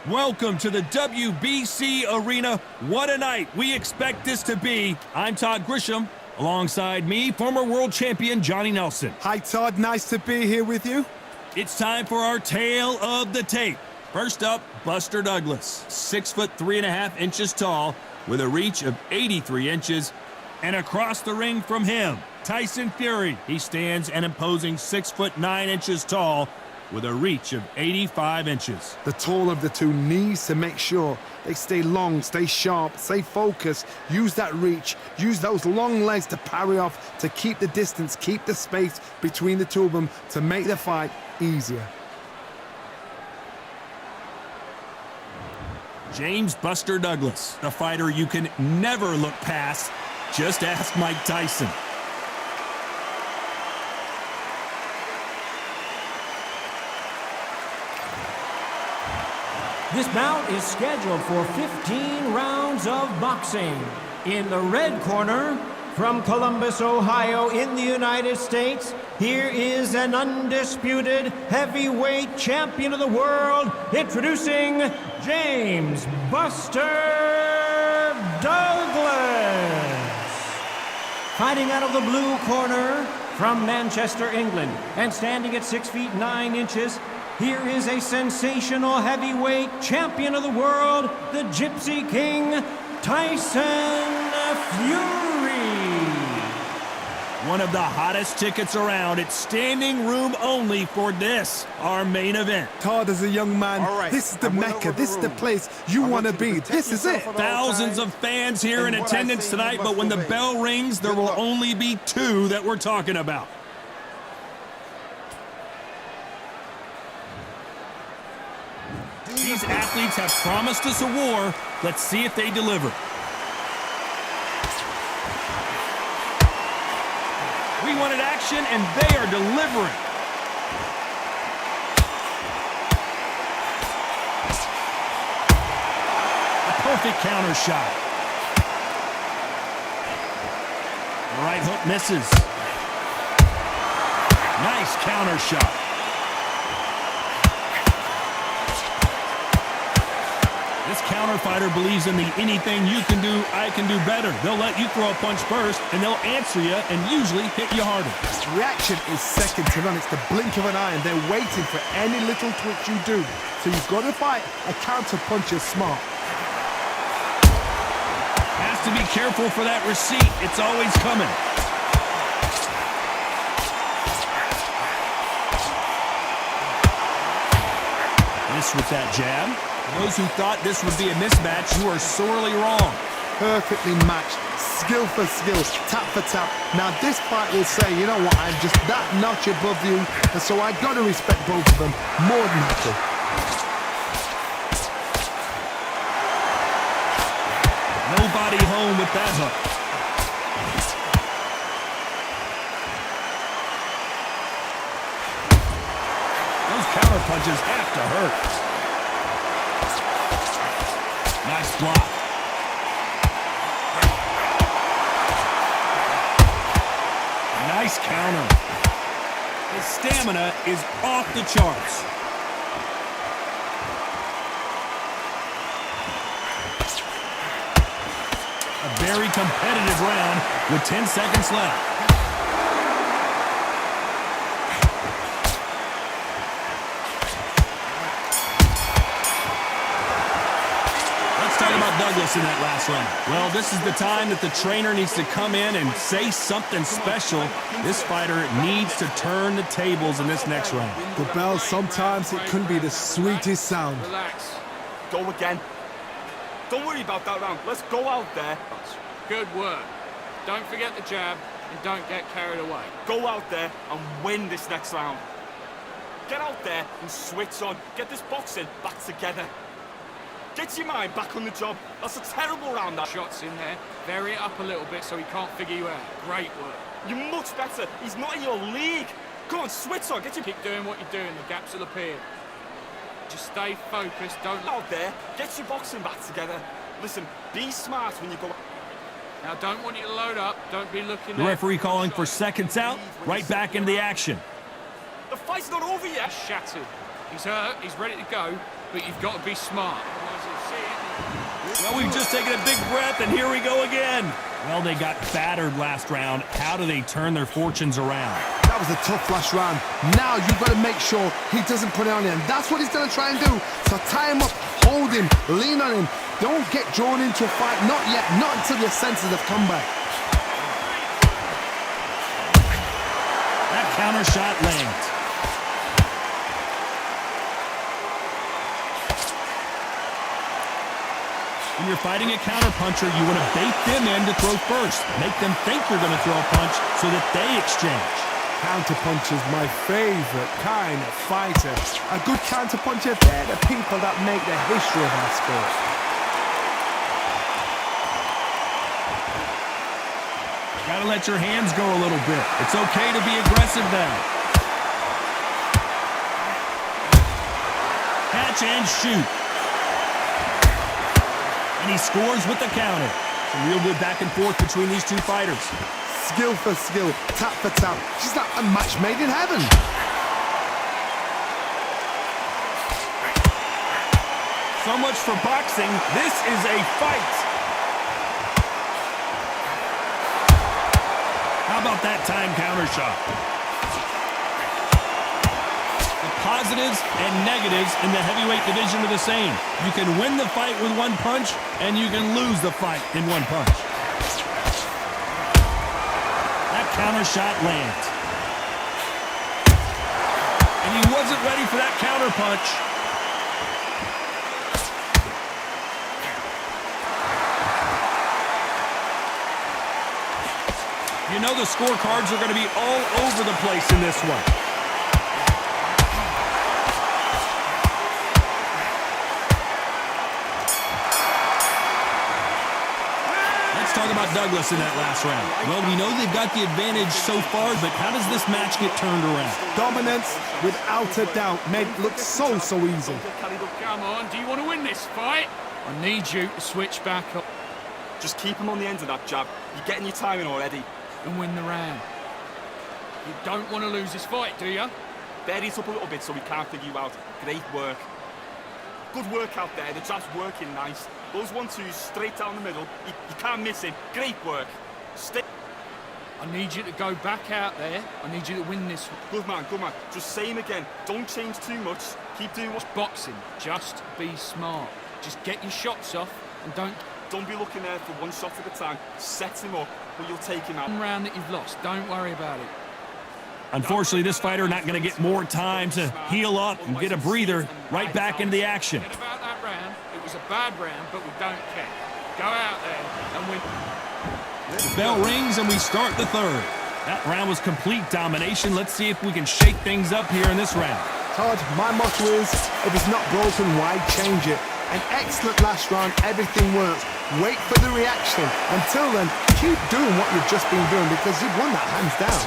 Welcome to the WBC Arena. What a night we expect this to be. I'm Todd Grisham. Alongside me, former world champion Johnny Nelson. Hi, Todd. Nice to be here with you. It's time for our tale of the tape. First up, Buster Douglas, 6 foot 3.5 inches tall, with a reach of 83 inches. And across the ring from him, Tyson Fury. He stands an imposing 6 foot 9 inches tall, with a reach of 85 inches. The taller of the two needs to make sure they stay long, stay sharp, stay focused, use that reach, use those long legs to parry off, to keep the distance, keep the space between the two of them to make the fight easier. James Buster Douglas, the fighter you can never look past. Just ask Mike Tyson. This bout is scheduled for 15 rounds of boxing. In the red corner, from Columbus, Ohio, in the United States, here is an undisputed heavyweight champion of the world, introducing James Buster Douglas. Fighting out of the blue corner, from Manchester, England, and standing at 6 feet 9 inches, here is a sensational heavyweight champion of the world, the Gypsy King, Tyson Fury. One of the hottest tickets around. It's standing room only for this, our main event. Todd, as a young man, this is the Mecca, this is the place you want to be. This is it. Thousands of fans here in attendance tonight, but when the bell rings, there will only be two that we're talking about. These athletes have promised us a war. Let's see if they deliver. We wanted action, and they are delivering. A perfect counter shot. The right hook misses. Nice counter shot. This counter fighter believes in the anything you can do, I can do better. They'll let you throw a punch first, and they'll answer you and usually hit you harder. Reaction is second to none. It's the blink of an eye, and they're waiting for any little twitch you do. So you've got to fight a counter puncher smart. Has to be careful for that receipt. It's always coming. Miss with that jab. Those who thought this would be a mismatch, you are sorely wrong. Perfectly matched, skill for skill, tap for tap. Now this fight will say, you know what, I'm just that notch above you, and so I got to respect both of them more than that. Nobody home with that hook. Those counter punches have to hurt. Nice block. Nice counter. His stamina is off the charts. A very competitive round with 10 seconds left. Douglas in that last round. Well, this is the time that the trainer needs to come in and say something special. This fighter needs to turn the tables in this next round. The bell, sometimes it can be the sweetest sound. Relax. Go again. Don't worry about that round. Let's go out there. Good work. Don't forget the jab and don't get carried away. Go out there and win this next round. Get out there and switch on. Get this boxing back together. Get your mind back on the job. That's a terrible round, that. Shots in there. Vary it up a little bit so he can't figure you out. Great work. You're much better. He's not in your league. Come on, switch on. Keep doing what you're doing. The gaps will appear. Just stay focused. Don't... Out there. Get your boxing back together. Listen, be smart when you go... Now, don't want you to load up. Don't be looking... The referee calling for seconds out. Right back into the action. The fight's not over yet. He's shattered. He's hurt. He's ready to go. but you've got to be smart. Otherwise he'll see it. Well, we've just taken a big breath, and here we go again. Well, they got battered last round. How do they turn their fortunes around? That was a tough last round. Now you've got to make sure he doesn't put it on him. That's what he's going to try and do. So tie him up, hold him, lean on him. Don't get drawn into a fight. Not yet. Not until your senses have come back. That counter shot lands. When you're fighting a counterpuncher, you want to bait them in to throw first. Make them think you're going to throw a punch so that they exchange. Counterpuncher's my favorite kind of fighter. A good counterpuncher, they're the people that make the history of our sport. Gotta let your hands go a little bit. It's okay to be aggressive now. Catch and shoot. And he scores with the counter. Some real good back and forth between these two fighters. Skill for skill, tap for tap. She's like a match made in heaven. So much for boxing. This is a fight. How about that time counter shot? The positives and negatives in the heavyweight division are the same. You can win the fight with one punch, and you can lose the fight in one punch. That counter shot lands. And he wasn't ready for that counter punch. You know the scorecards are going to be all over the place in this one. Let's talk about Douglas in that last round. Well, we know they've got the advantage so far, but how does this match get turned around? Dominance, without a doubt, made it look so easy. Come on, do you want to win this fight? I need you to switch back up Just keep him on the end of that jab. You're getting your timing already. and win the round. You don't want to lose this fight, do you? Bury it up a little bit so we can't figure you out. Great work. Good work out there. The jab's working nice. Those 1-2s straight down the middle. You can't miss him. Great work. Stay. I need you to go back out there. I need you to win this. Good man, good man. Just same again. Don't change too much. Keep doing what's Boxing, just be smart. Just get your shots off and Don't be looking there for one shot at a time. Set him up, but you'll take him out. one round that you've lost. Don't worry about it. Unfortunately, this fighter not going to get more time to heal up and get a breather right back into the action. Forget about that round. It was a bad round, but we don't care. Go out there and win. The bell rings and we start the third. That round was complete domination. Let's see if we can shake things up here in this round. Todd, my motto is, if it's not broken, why change it? An excellent last round, everything works. Wait for the reaction. Until then, keep doing what you've just been doing because you've won that hands down.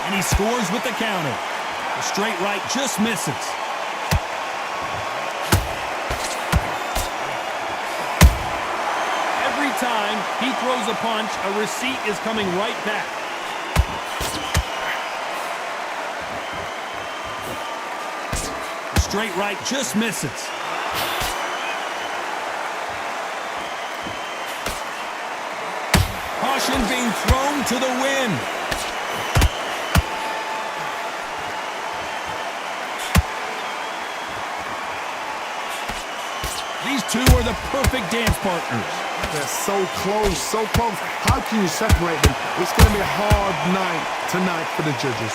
And he scores with the counter. The straight right just misses. Every time he throws a punch, a receipt is coming right back. The straight right just misses. Caution being thrown to the wind. These two are the perfect dance partners. They're so close, so close. How can you separate them? It's going to be a hard night tonight for the judges.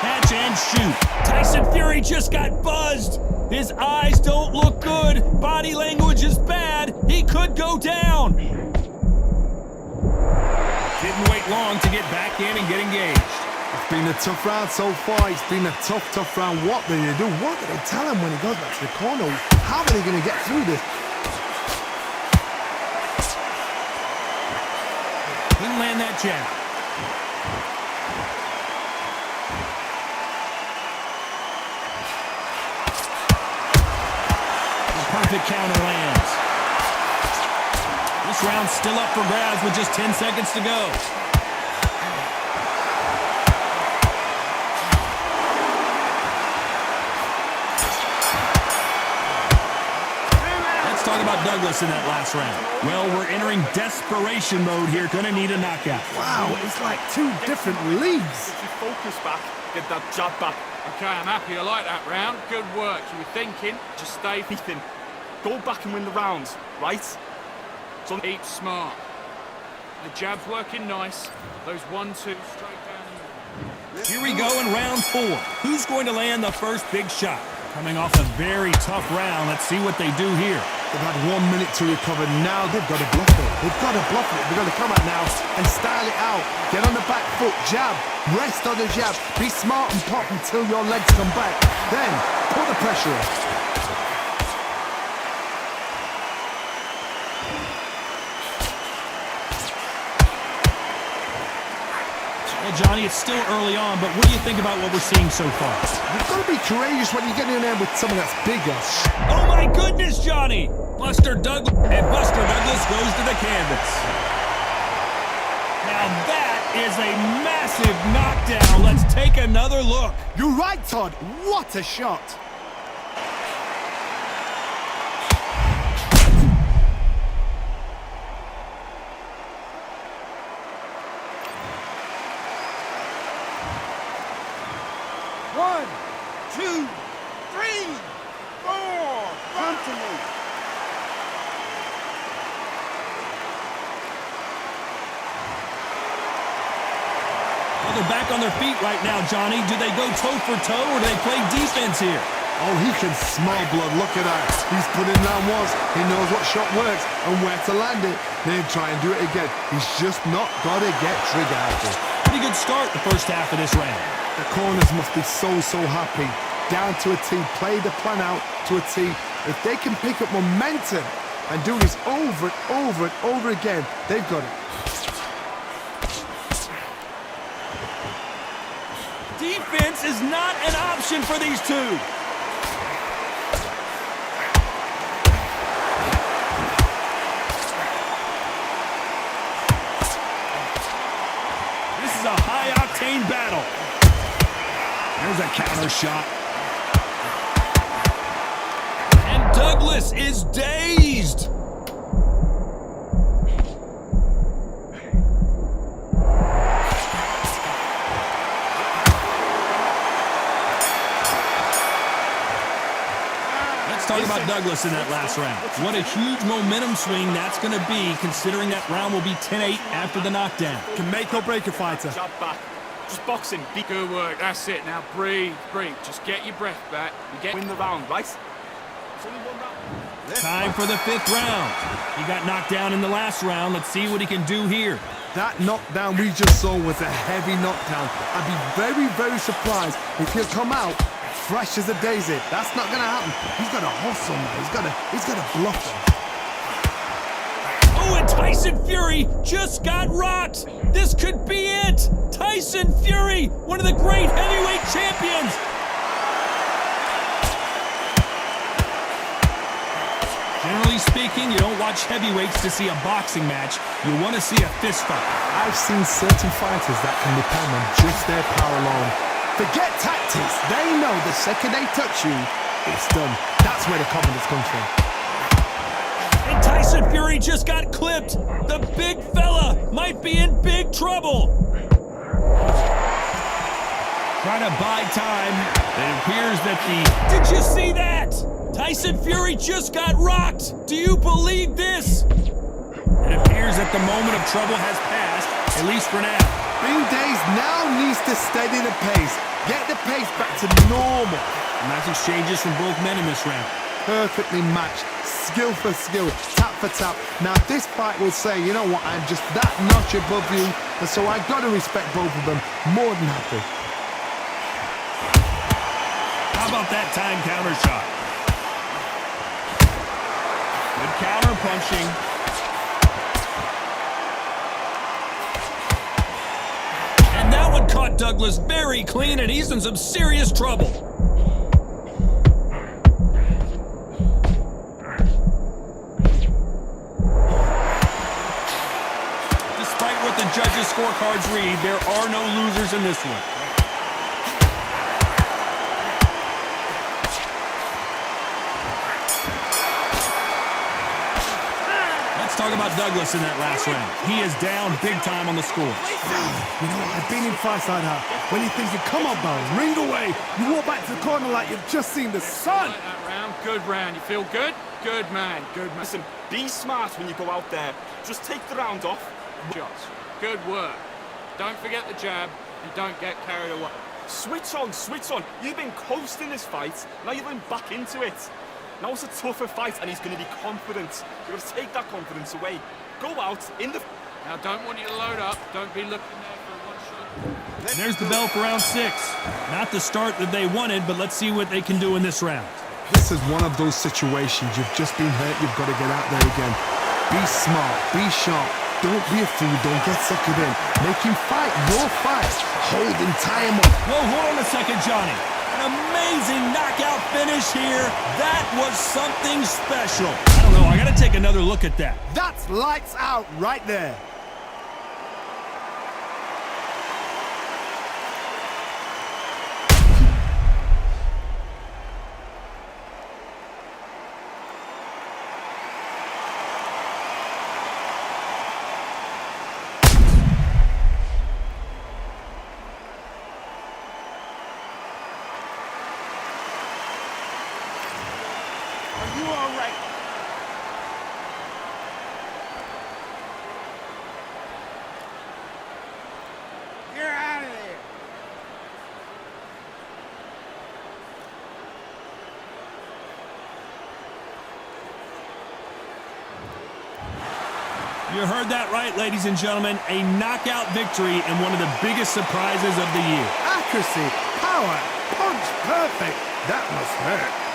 Catch and shoot. Tyson Fury just got buzzed. His eyes don't look good. Body language is bad. He could go down. Didn't wait long to get back in and get engaged. It's been a tough round so far. It's been a tough round. What do they do? What do they tell him when he goes back to the corner? How are they going to get through this? Didn't land that jab. The perfect counter lands. This round's still up for grabs with just 10 seconds to go. about Douglas in that last round? Well, we're entering desperation mode here. Gonna need a knockout. Wow, it's like two different leagues. Get your focus back. Get that jab back. Okay, I'm happy. I like that round. Good work. You were thinking. Just stay. Ethan, go back and win the rounds, right? So Eat smart. The jab's working nice. Those 1-2 straight down the middle. Here we go in round 4. Who's going to land the first big shot? Coming off a very tough round. Let's see what they do here. They've had 1 minute to recover. Now they've got to bluff it. They've got to bluff it. They've got to come out now and style it out. Get on the back foot, jab, rest on the jab. Be smart and pop until your legs come back. Then put the pressure on. Well, Johnny, it's still early on, but what do you think about what we're seeing so far? You've got to be courageous when you get in there with someone that's bigger. Oh my goodness, Johnny! Buster Douglas, and Buster Douglas goes to the canvas. Now that is a massive knockdown. Let's take another look. You're right, Todd. What a shot. One, two, three, four. Come to me. Well, they're back on their feet right now, Johnny. Do they go toe for toe or do they play defense here? Oh, he can smell blood. Look at that. He's put in round once. He knows what shot works and where to land it. Then try and do it again. He's just not got to get trigger happy. Pretty good start the first half of this round. The corners must be so happy. Down to a T. Play the plan out to a T. If they can pick up momentum and do this over and over and over again, they've got it. Defense is not an option for these two. This is a high-octane battle. There's a counter shot. And Douglas is dazed. Let's talk about Douglas in that last round. What a huge momentum swing that's going to be, considering that round will be 10-8 after the knockdown. Can make or break a fighter. jab back. Just box him. Be Good work. That's it. Now breathe, breathe. Just get your breath back. You get win the round, right? It's only one round. Time for the 5th round. He got knocked down in the last round. Let's see what he can do here. That knockdown we just saw was a heavy knockdown. I'd be very surprised if he'll come out fresh as a daisy. That's not going to happen. He's got to hustle now. He's got to bluff him. Oh, and Tyson Fury just got rocked. This could be it. Tyson Fury, one of the great heavyweight champions. Generally speaking, you don't watch heavyweights to see a boxing match. You want to see a fist fight. I've seen certain fighters that can depend on just their power alone. Forget tactics. They know the second they touch you, it's done. That's where the confidence comes from. And Tyson Fury just got clipped. The big fella might be in big trouble. Trying to buy time. It appears that Did you see that? Tyson Fury just got rocked. Do you believe this? It appears that the moment of trouble has passed, at least for now. Bing Days now needs to steady the pace. Get the pace back to normal. Nice exchanges from both men in this round. Perfectly matched. Skill for skill. Tap for tap. Now this fight will say, you know what, I'm just that notch above you. And so I got to respect both of them. More than happy. How about that time counter shot? Good counter punching. And that one caught Douglas very clean, and he's in some serious trouble. Despite what the judges' scorecards read, there are no losers in this one. talk about Douglas in that last round. He is down big time on the score. You know, I've been in fights like that. When you're thinking, come on, Bones, ring away. You walk back to the corner like you've just seen the sun. Like that round. Good round. You feel good? Good man. Good man. Listen, be smart when you go out there. Just take the round off. Shots. Good work. Don't forget the jab and don't get carried away. Switch on, switch on. You've been coasting this fight. Now you're going back into it. Now it's a tougher fight and he's going to be confident. You've got to take that confidence away. Go out in the... Now, don't want you to load up. Don't be looking there for one shot. And there's the bell for round 6. Not the start that they wanted, but let's see what they can do in this round. This is one of those situations. You've just been hurt. You've got to get out there again. Be smart. Be sharp. Don't be a fool. Don't get suckered in. Make him fight your fight. Hold him, tie him up. Whoa, hold on a second, Johnny. An amazing knockout finish here. That was something special. I don't know. I got to take another look at that. That's lights out right there. Are you all right? You're out of there. You heard that right, ladies and gentlemen. A knockout victory and one of the biggest surprises of the year. Accuracy, power, punch, perfect. That must hurt.